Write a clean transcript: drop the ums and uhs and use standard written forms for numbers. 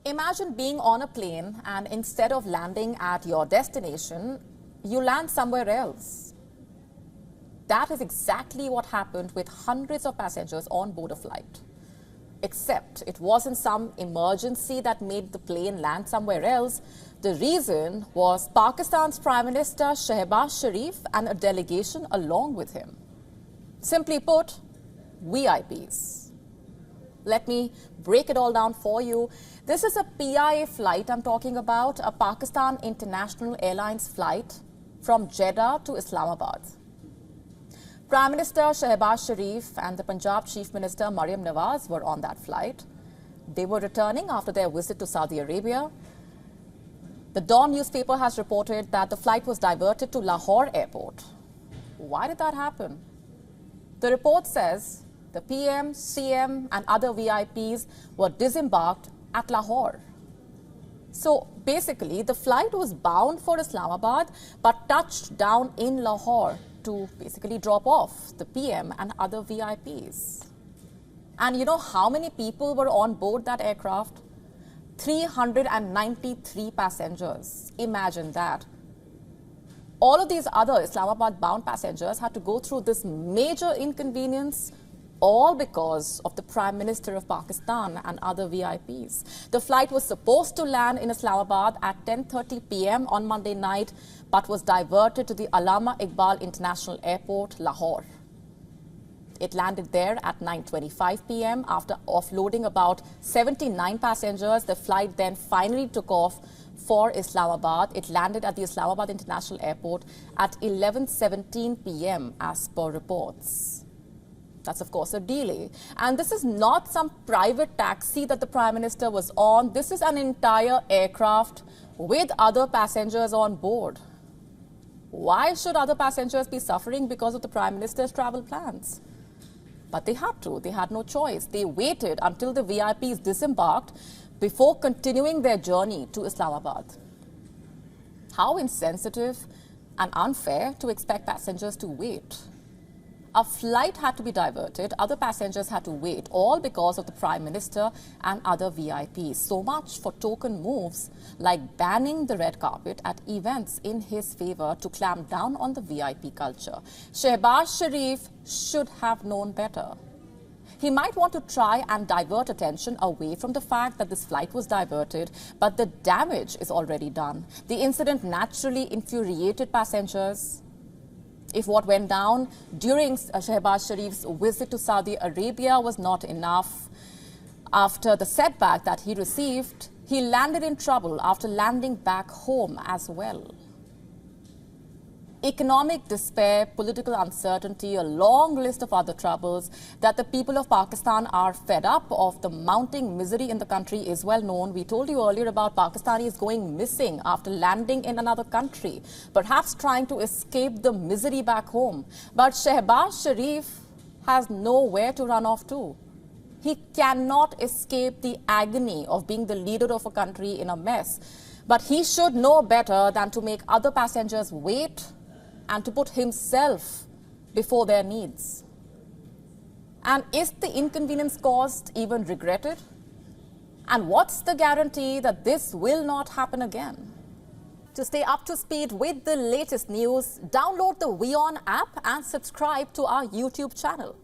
Imagine being on a plane and instead of landing at your destination, you land somewhere else. That is exactly what happened with hundreds of passengers on board a flight. Except it wasn't some emergency that made the plane land somewhere else. The reason was Pakistan's Prime Minister Shehbaz Sharif and a delegation along with him. Simply put, VIPs. Let me break it all down for you. This is a PIA flight I'm talking about, a Pakistan International Airlines flight from Jeddah to Islamabad. Prime Minister Shehbaz Sharif and the Punjab Chief Minister Maryam Nawaz were on that flight. They were returning after their visit to Saudi Arabia. The Dawn newspaper has reported that the flight was diverted to Lahore airport. Why did that happen? The report says the PM, CM and other VIPs were disembarked at Lahore. So basically, the flight was bound for Islamabad but touched down in Lahore to basically drop off the PM and other VIPs. And you know how many people were on board that aircraft? 393 passengers. Imagine that. All of these other Islamabad-bound passengers had to go through this major inconvenience, all because of the Prime Minister of Pakistan and other VIPs. The flight was supposed to land in Islamabad at 10:30 p.m. on Monday night, but was diverted to the Allama Iqbal International Airport, Lahore. It landed there at 9:25 p.m. After offloading about 79 passengers. The flight then finally took off for Islamabad. It landed at the Islamabad International Airport at 11:17 p.m. as per reports. That's, of course, a delay. And this is not some private taxi that the Prime Minister was on. This is an entire aircraft with other passengers on board. Why should other passengers be suffering because of the Prime Minister's travel plans? But they had to. They had no choice. They waited until the VIPs disembarked before continuing their journey to Islamabad. How insensitive and unfair to expect passengers to wait. A flight had to be diverted, other passengers had to wait, all because of the Prime Minister and other VIPs. So much for token moves like banning the red carpet at events in his favor to clamp down on the VIP culture. Shehbaz Sharif should have known better. He might want to try and divert attention away from the fact that this flight was diverted, but the damage is already done. The incident naturally infuriated passengers. If what went down during Shehbaz Sharif's visit to Saudi Arabia was not enough, after the setback that he received, he landed in trouble after landing back home as well. Economic despair, political uncertainty, a long list of other troubles that the people of Pakistan are fed up of. The mounting misery in the country is well known. We told you earlier about Pakistanis going missing after landing in another country, perhaps trying to escape the misery back home. But Shehbaz Sharif has nowhere to run off to. He cannot escape the agony of being the leader of a country in a mess. But he should know better than to make other passengers wait and to put himself before their needs. And is the inconvenience caused even regretted? And what's the guarantee that this will not happen again? To stay up to speed with the latest news, download the WION app and subscribe to our YouTube channel.